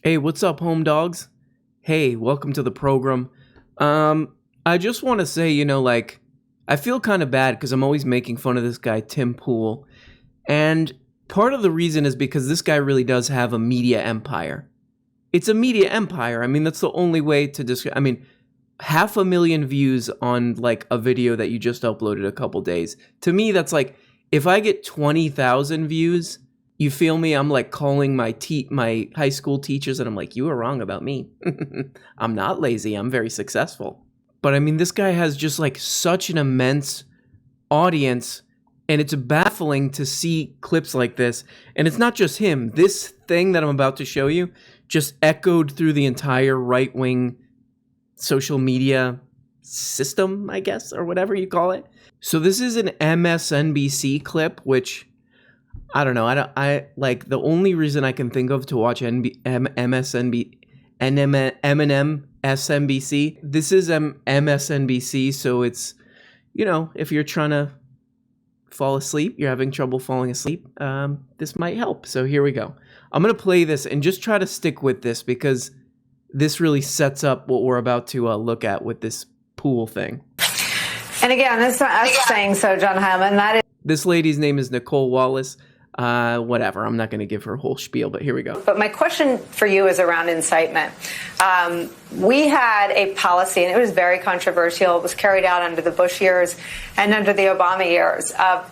Hey, what's up, home dogs? Hey, welcome to the program. I just want to say, I feel kind of bad because I'm always making fun of this guy, Tim Pool. And part of the reason is because this guy really does have a media empire. It's a media empire. I mean, that's the only way to describe. I mean, 500,000 views on like a video that you just uploaded a couple days. To me, that's like, if I get 20,000 views, you feel me? I'm like calling my high school teachers and I'm like, you were wrong about me. I'm not lazy. I'm very successful. But I mean, this guy has just like such an immense audience, and it's baffling to see clips like this. And it's not just him. This thing that I'm about to show you just echoed through the entire right-wing social media system, I guess, or whatever you call it. So this is an MSNBC clip, which I don't know. I like the only reason I can think of to watch MSNBC. This is MSNBC, so it's, if you're trying to fall asleep, you're having trouble falling asleep, this might help. So here we go. I'm going to play this and just try to stick with this because this really sets up what we're about to look at with this pool thing. And again, that's not us saying so, John Hammond. That is. This lady's name is Nicole Wallace. Whatever. I'm not going to give her a whole spiel, but here we go. But my question for you is around incitement. We had a policy, and it was very controversial. It was carried out under the Bush years and under the Obama years of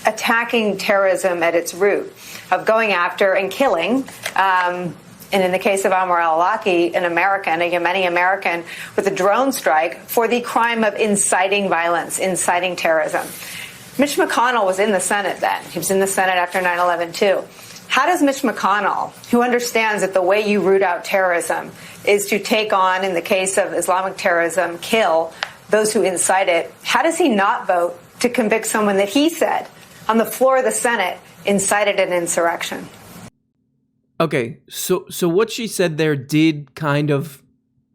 attacking terrorism at its root, of going after and killing. And in the case of Anwar al-Awlaki, an American, a Yemeni American, with a drone strike for the crime of inciting violence, inciting terrorism. Mitch McConnell was in the Senate then. He was in the Senate after 9/11 too. How does Mitch McConnell, who understands that the way you root out terrorism is to take on, in the case of Islamic terrorism, kill those who incite it, how does he not vote to convict someone that he said on the floor of the Senate incited an insurrection? Okay, so what she said there did kind of...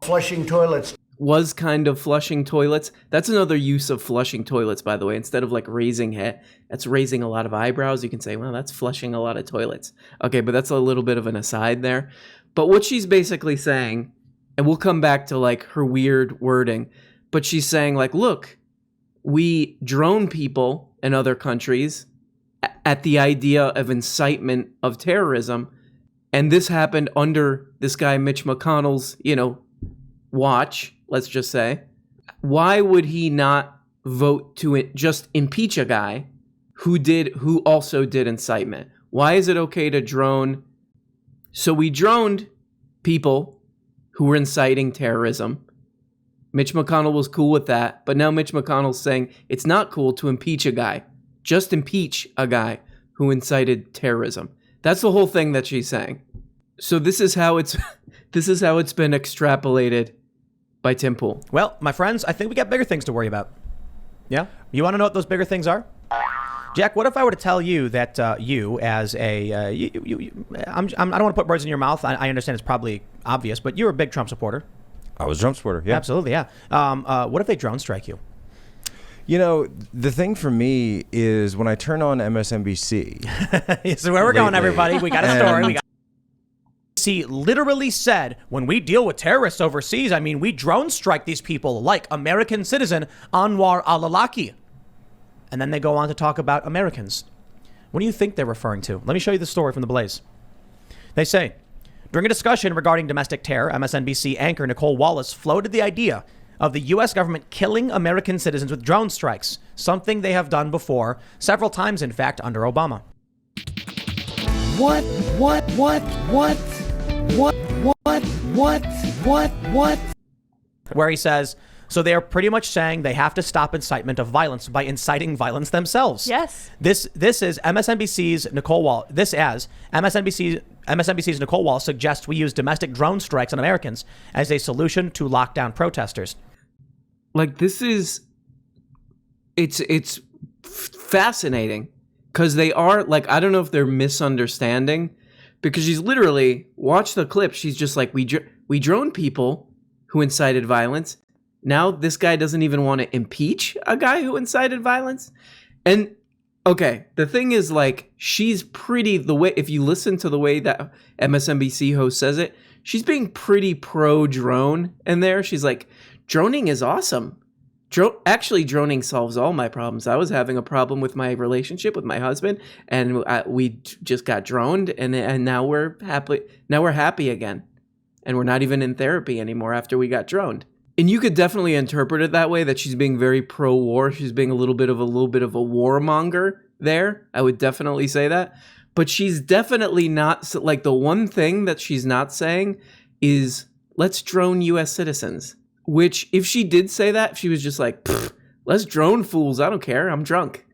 Flushing toilets. Was kind of flushing toilets. That's another use of flushing toilets, by the way. Instead of like raising head, that's raising a lot of eyebrows. You can say, well, that's flushing a lot of toilets. Okay, but that's a little bit of an aside there. But what she's basically saying, and we'll come back to like her weird wording, but she's saying like, look, we drone people in other countries at the idea of incitement of terrorism. And this happened under this guy, Mitch McConnell's, watch, let's just say. Why would he not vote to just impeach a guy who also did incitement? Why is it okay to drone? So we droned people who were inciting terrorism. Mitch McConnell was cool with that, but now Mitch McConnell's saying it's not cool to impeach a guy. Just impeach a guy who incited terrorism. That's the whole thing that she's saying. So this is how it's been extrapolated by Tim Pool. Well, my friends, I think we got bigger things to worry about. Yeah? You want to know what those bigger things are? Jack, what if I were to tell you that you as a... I don't want to put words in your mouth. I understand it's probably obvious, but you're a big Trump supporter. I was a Trump supporter, yeah. Absolutely, yeah. What if they drone strike you? The thing for me is when I turn on MSNBC... This is where we're going, everybody. We got a story. He literally said, when we deal with terrorists overseas, I mean, we drone strike these people like American citizen Anwar al-Awlaki. And then they go on to talk about Americans. What do you think they're referring to? Let me show you the story from The Blaze. They say, during a discussion regarding domestic terror, MSNBC anchor Nicole Wallace floated the idea of the U.S. government killing American citizens with drone strikes, something they have done before, several times, in fact, under Obama. What? Where he says, so they are pretty much saying they have to stop incitement of violence by inciting violence themselves. Yes. This is MSNBC's Nicole Wallace. MSNBC's Nicole Wallace suggests we use domestic drone strikes on Americans as a solution to lockdown protesters. Like, this is... It's fascinating because they are, like, I don't know if they're misunderstanding, because she's literally, watch the clip, she's just like, we drone people who incited violence. Now this guy doesn't even want to impeach a guy who incited violence. And Okay, the thing is, like, she's pretty, the way, if you listen to the way that MSNBC host says it, she's being pretty pro-drone in there. She's like, droning is awesome. Actually, droning solves all my problems. I was having a problem with my relationship with my husband, and we just got droned, and now we're happy. Now we're happy again, and we're not even in therapy anymore after we got droned. And you could definitely interpret it that way, that she's being very pro-war. She's being a little bit of a warmonger there. I would definitely say that. But she's definitely not, like, the one thing that she's not saying is, let's drone U.S. citizens. Which, if she did say that, if she was just like, let's drone fools, I don't care, I'm drunk,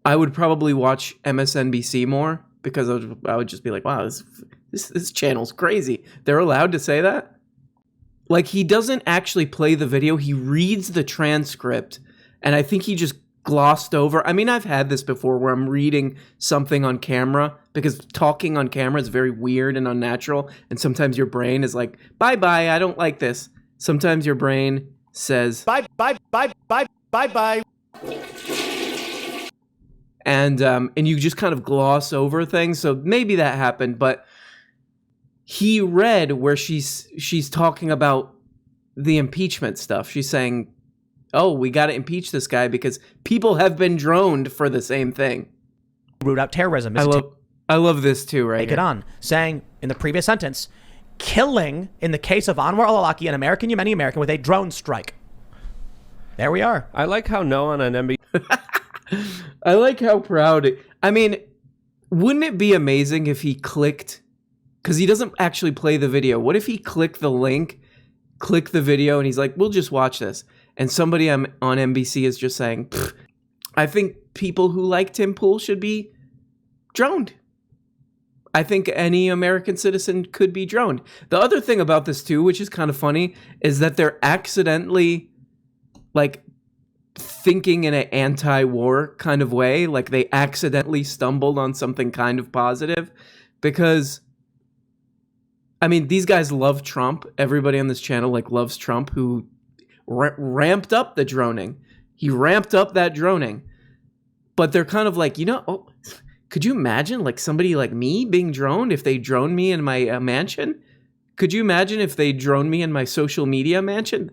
I would probably watch MSNBC more, because I would just be like, wow, this channel's crazy. They're allowed to say that? Like, he doesn't actually play the video. He reads the transcript, and I think he just glossed over. I mean, I've had this before where I'm reading something on camera, because talking on camera is very weird and unnatural, and sometimes your brain is like, bye-bye, I don't like this. Sometimes your brain says, bye. And you just kind of gloss over things. So maybe that happened, but he read where she's talking about the impeachment stuff. She's saying, oh, we got to impeach this guy because people have been droned for the same thing. Root out terrorism. I love this too, right? Take it on. Saying in the previous sentence, killing, in the case of Anwar al-Awlaki, an American Yemeni American, with a drone strike. There we are. I like how no on an NBC. I like how proud. I mean, wouldn't it be amazing if he clicked, because he doesn't actually play the video. What if he clicked the link, click the video, and he's like, we'll just watch this. And somebody on NBC is just saying, I think people who like Tim Pool should be droned. I think any American citizen could be droned. The other thing about this too, which is kind of funny, is that they're accidentally, like, thinking in an anti-war kind of way. Like, they accidentally stumbled on something kind of positive, because, I mean, these guys love Trump. Everybody on this channel, like, loves Trump, who ramped up the droning. He ramped up that droning. But they're kind of like, could you imagine, like, somebody like me being droned if they drone me in my mansion? Could you imagine if they drone me in my social media mansion?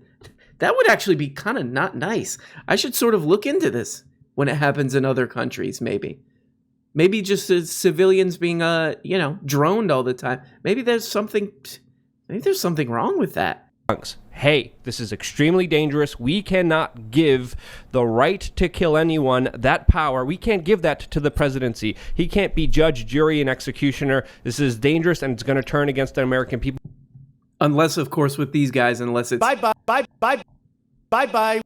That would actually be kind of not nice. I should sort of look into this when it happens in other countries, maybe. Maybe just as civilians being, droned all the time. Maybe there's something wrong with that. Hey, this is extremely dangerous. We cannot give the right to kill anyone that power. We can't give that to the presidency. He can't be judge, jury, and executioner. This is dangerous, and it's going to turn against the American people. Unless, of course, with these guys, unless it's... Bye.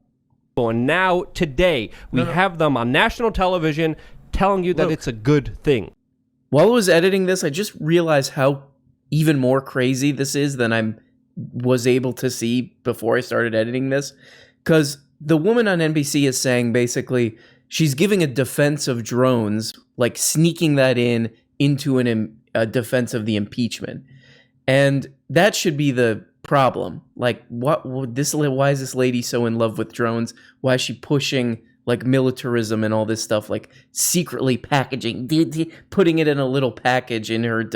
And now, today, we have them on national television telling you that it's a good thing. While I was editing this, I just realized how even more crazy this is than I was able to see before I started editing this. Because the woman on NBC is saying, basically, she's giving a defense of drones, like sneaking that into a defense of the impeachment. And that should be the problem. Like, why is this lady so in love with drones? Why is she pushing, like, militarism and all this stuff, like secretly packaging, putting it in a little package in her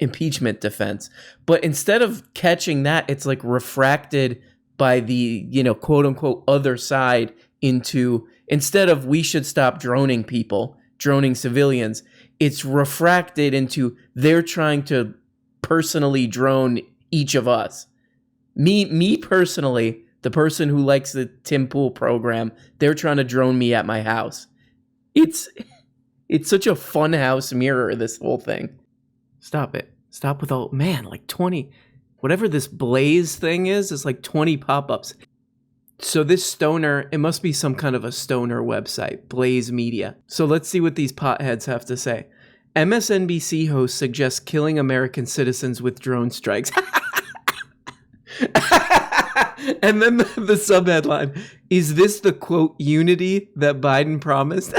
impeachment defense? But instead of catching that, it's like refracted by the, quote unquote other side into, instead of we should stop droning people, droning civilians, it's refracted into they're trying to personally drone each of us. Me personally, the person who likes the Tim Pool program, they're trying to drone me at my house. It's such a fun house mirror, this whole thing. Stop it. Stop with all, man, like 20, whatever this Blaze thing is, it's like 20 pop-ups. So this stoner, it must be some kind of a stoner website, Blaze Media. So let's see what these potheads have to say. MSNBC host suggests killing American citizens with drone strikes. And then the subheadline, is this the, quote, unity that Biden promised?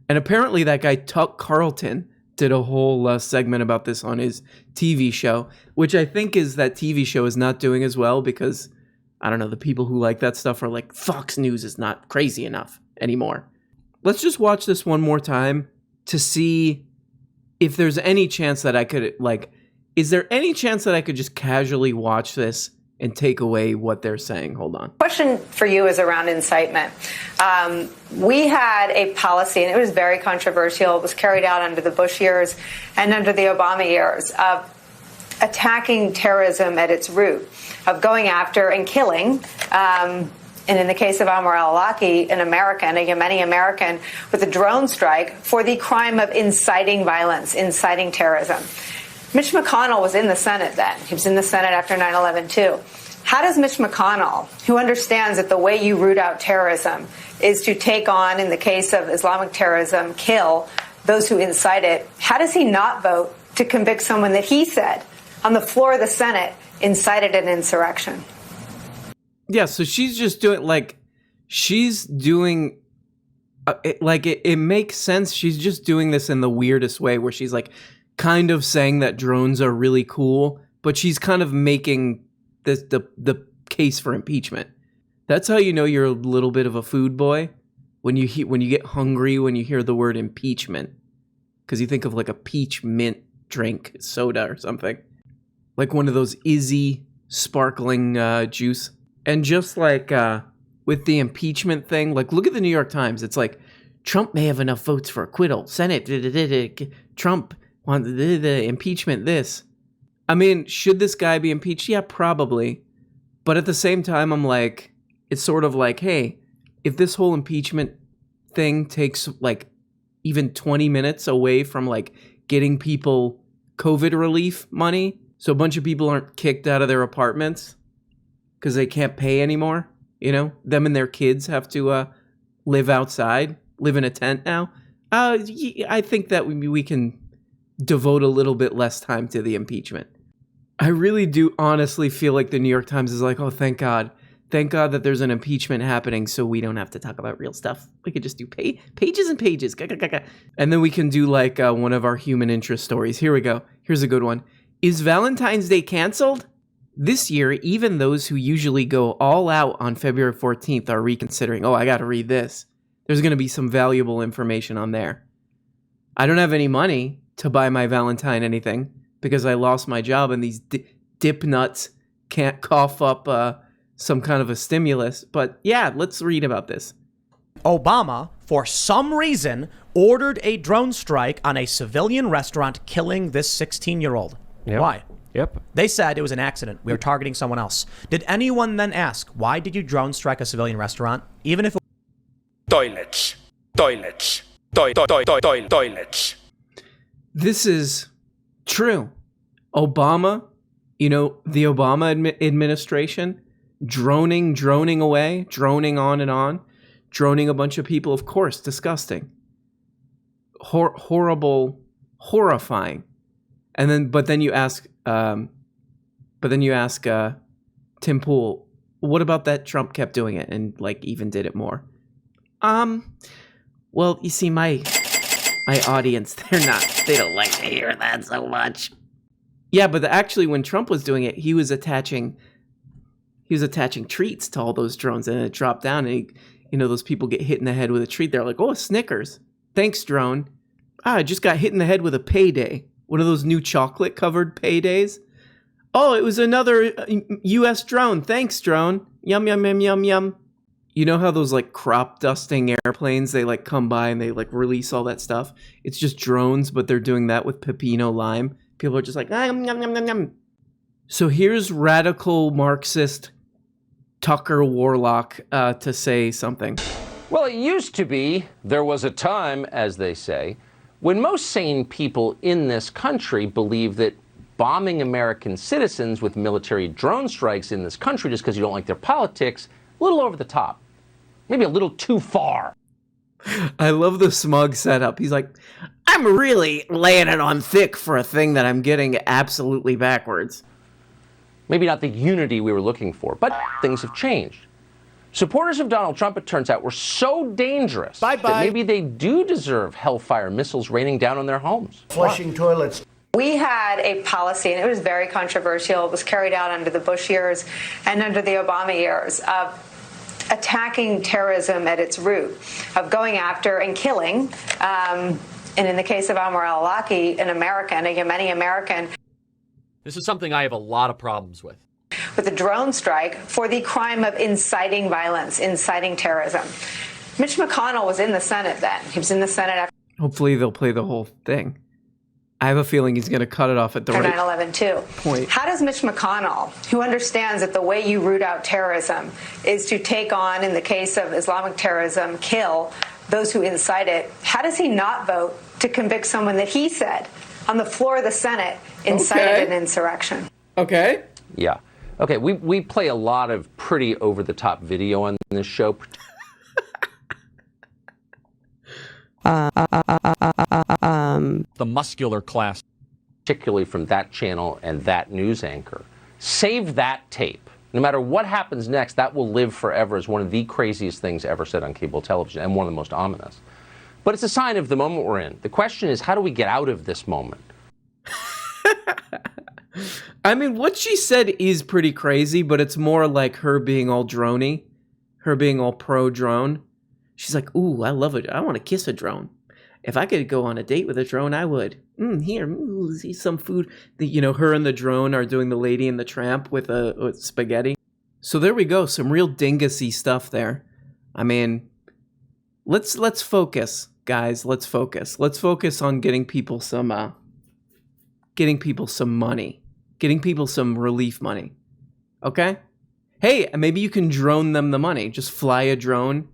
And apparently that guy Tuck Carlton did a whole segment about this on his TV show, which I think is that TV show is not doing as well because, I don't know, the people who like that stuff are like, Fox News is not crazy enough. anymore. Let's just watch this one more time to see if there's any chance that I could, is there any chance that I could just casually watch this and take away what they're saying? Hold on. Question for you is around incitement. We had a policy, and it was very controversial. It was carried out under the Bush years and under the Obama years, of attacking terrorism at its root, of going after and killing, and in the case of Anwar al-Awlaki, an American, a Yemeni American, with a drone strike for the crime of inciting violence, inciting terrorism. Mitch McConnell was in the Senate then. He was in the Senate after 9/11 too. How does Mitch McConnell, who understands that the way you root out terrorism is to take on, in the case of Islamic terrorism, kill those who incite it, how does he not vote to convict someone that he said on the floor of the Senate incited an insurrection? Yeah, so she's just doing, it makes sense. She's just doing this in the weirdest way where she's kind of saying that drones are really cool, but she's kind of making the case for impeachment. That's how you know you're a little bit of a food boy, when you get hungry when you hear the word impeachment, because you think of a peach mint drink soda or something, like one of those Izzy sparkling juice. And just with the impeachment thing, look at the New York Times. It's Trump may have enough votes for acquittal. Senate, Trump wants the impeachment this. I mean, should this guy be impeached? Yeah, probably. But at the same time, I'm it's sort of hey, if this whole impeachment thing takes even 20 minutes away from getting people COVID relief money, so a bunch of people aren't kicked out of their apartments because they can't pay anymore, them and their kids have to live outside, live in a tent now. I think that we can devote a little bit less time to the impeachment. I really do honestly feel like the New York Times is oh, thank God that there's an impeachment happening so we don't have to talk about real stuff. We could just do pages and pages. And then we can do one of our human interest stories. Here we go. Here's a good one. Is Valentine's Day canceled? This year, even those who usually go all out on February 14th are reconsidering. Oh, I got to read this. There's going to be some valuable information on there. I don't have any money to buy my Valentine anything because I lost my job and these dip nuts can't cough up some kind of a stimulus. But yeah, let's read about this. Obama, for some reason, ordered a drone strike on a civilian restaurant, killing this 16-year-old. Yep. Why? Yep. They said it was an accident. We were targeting someone else. Did anyone then ask, why did you drone strike a civilian restaurant? Even if it Toilets. This is true. Obama, the Obama administration, droning away, droning on and on, droning a bunch of people. Of course, disgusting. Horrible, horrifying. But then you ask Tim Pool, what about that Trump kept doing it and even did it more? Well, you see, my audience, they don't like to hear that so much. Yeah, but actually, when Trump was doing it, he was attaching treats to all those drones, and it dropped down, and those people get hit in the head with a treat. They're like, oh, Snickers. Thanks, drone. I just got hit in the head with a payday. One of those new chocolate-covered paydays. Oh, it was another U.S. drone. Thanks, drone. Yum, yum, yum, yum, yum. You know how those crop dusting airplanes, they come by and they release all that stuff? It's just drones, but they're doing that with pepino lime. People are just yum, yum, yum, yum, yum. So here's radical Marxist Tucker Warlock to say something. Well, it used to be, there was a time, as they say, when most sane people in this country believe that bombing American citizens with military drone strikes in this country just because you don't like their politics, a little over the top. Maybe a little too far. I love the smug setup. He's like, I'm really laying it on thick for a thing that I'm getting absolutely backwards. Maybe not the unity we were looking for, but things have changed. Supporters of Donald Trump, it turns out, were so dangerous that maybe they do deserve Hellfire missiles raining down on their homes. Flushing toilets. We had a policy, and it was very controversial. It was carried out under the Bush years and under the Obama years, of attacking terrorism at its root, of going after and killing, and in the case of Anwar al-Awlaki, an American, a Yemeni American. This is something I have a lot of problems with A drone strike for the crime of inciting violence, inciting terrorism. Mitch McConnell was in the Senate then. He was in the Senate after Hopefully they'll play the whole thing. I have a feeling he's going to cut it off at the right 9/11 too. point. How does Mitch McConnell, who understands that the way you root out terrorism is to take on, in the case of Islamic terrorism, kill those who incite it, how does he not vote to convict someone that he said on the floor of the Senate incited an insurrection? Okay. Yeah. Okay, we play a lot of pretty over-the-top video on this show. the muscular class. Particularly from that channel and that news anchor. Save that tape. No matter what happens next, that will live forever as one of the craziest things ever said on cable television and one of the most ominous. But it's a sign of the moment we're in. The question is, how do we get out of this moment? I mean, what she said is pretty crazy, but it's more like her being all droney, her being all pro-drone. She's like, ooh, I love it. I want to kiss a drone. If I could go on a date with a drone, I would. Here, see some food. Her and the drone are doing the Lady and the Tramp with spaghetti. So there we go. Some real dingusy stuff there. I mean, let's focus, guys. Let's focus. Let's focus on getting people some money, getting people some relief money. Okay? Hey, maybe you can drone them the money. Just fly a drone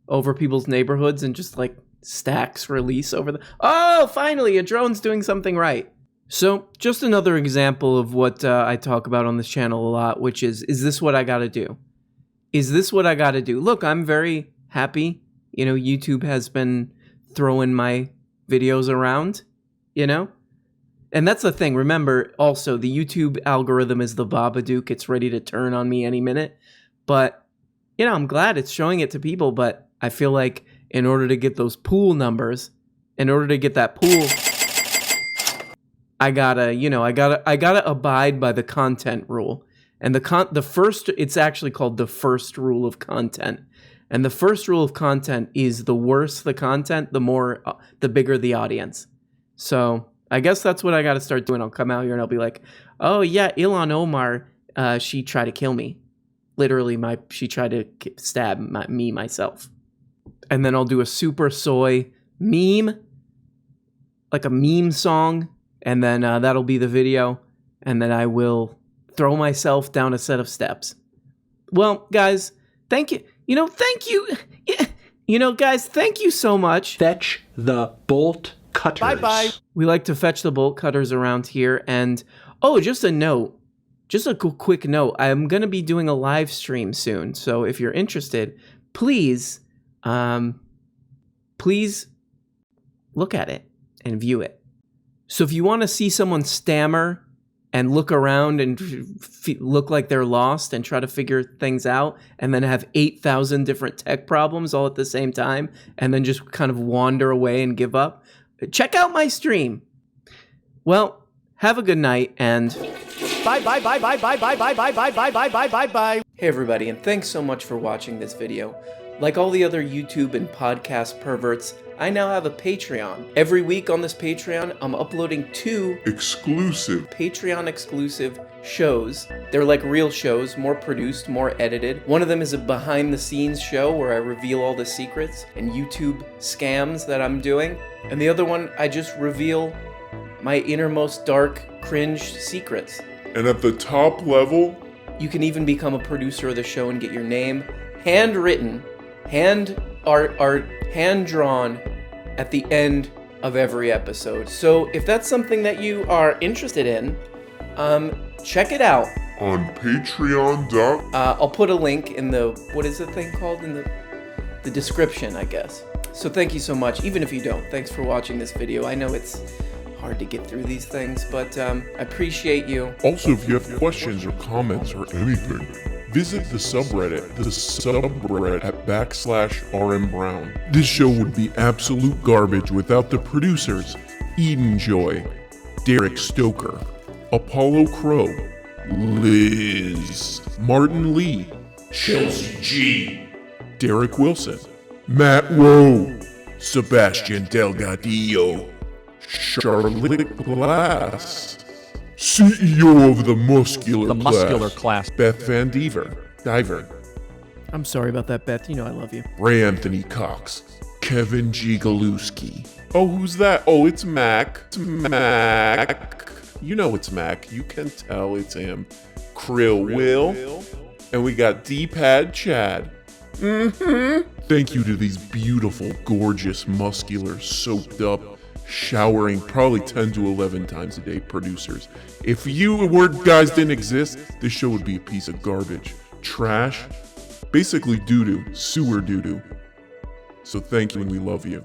over people's neighborhoods and just stacks release over the... Oh, finally, a drone's doing something right. So, just another example of what I talk about on this channel a lot, which is this what I gotta do? Is this what I gotta do? Look, I'm very happy. YouTube has been throwing my videos around, And that's the thing. Remember, also, the YouTube algorithm is the Babadook. It's ready to turn on me any minute. But, I'm glad it's showing it to people, but I feel like in order to get those pool numbers, in order to get that pool, I gotta abide by the content rule. And it's actually called the first rule of content. And the first rule of content is the worse the content, the bigger the audience. So I guess that's what I gotta start doing. I'll come out here and I'll be like, oh yeah, Ilhan Omar, she tried to kill me. Literally, she tried to stab me myself. And then I'll do a super soy meme, like a meme song, and then that'll be the video, and then I will throw myself down a set of steps. Well, guys, thank you. Thank you. Guys, thank you so much. Fetch the bolt cutters. Bye-bye. We like to fetch the bolt cutters around here, and just a note. Just a quick note. I'm going to be doing a live stream soon, so if you're interested, please look at it and view it. So if you want to see someone stammer and look around and look like they're lost and try to figure things out and then have 8,000 different tech problems all at the same time and then just kind of wander away and give up, check out my stream. Well, have a good night and Bye. Hey everybody, and thanks so much for watching this video. Like all the other YouTube and podcast perverts, I now have a Patreon. Every week on this Patreon, I'm uploading 2 Patreon exclusive shows. They're like real shows, more produced, more edited. One of them is a behind the scenes show where I reveal all the secrets and YouTube scams that I'm doing. And the other one, I just reveal my innermost dark, cringe secrets. And at the top level, you can even become a producer of the show and get your name handwritten, hand art, hand drawn at the end of every episode. So if that's something that you are interested in, check it out on Patreon. I'll put a link in the, what is the thing called, in the description, I guess. So thank you so much, even if you don't. Thanks for watching this video. I know it's hard to get through these things, but I appreciate you. Also, if you have questions or comments or anything, visit the subreddit at /RMBrown. This show would be absolute garbage without the producers, Eden Joy, Derek Stoker, Apollo Crow, Liz, Martin Lee, Chelsea G, Derek Wilson, Matt Rowe, Sebastian Delgadillo, Charlotte Glass, CEO of the Muscular Class, Beth Van Diver, I'm sorry about that, Beth. You know I love you. Ray Anthony Cox, Kevin G. Galuski. Oh, who's that? Oh, it's Mac. It's Mac. You know it's Mac. You can tell it's him. Krill Will. And we got D-Pad Chad. Thank you to these beautiful, gorgeous, muscular, soaked up, showering probably 10 to 11 times a day producers. If you guys didn't exist, this show would be a piece of garbage. Trash. Basically doo-doo. Sewer doo-doo. So thank you and we love you.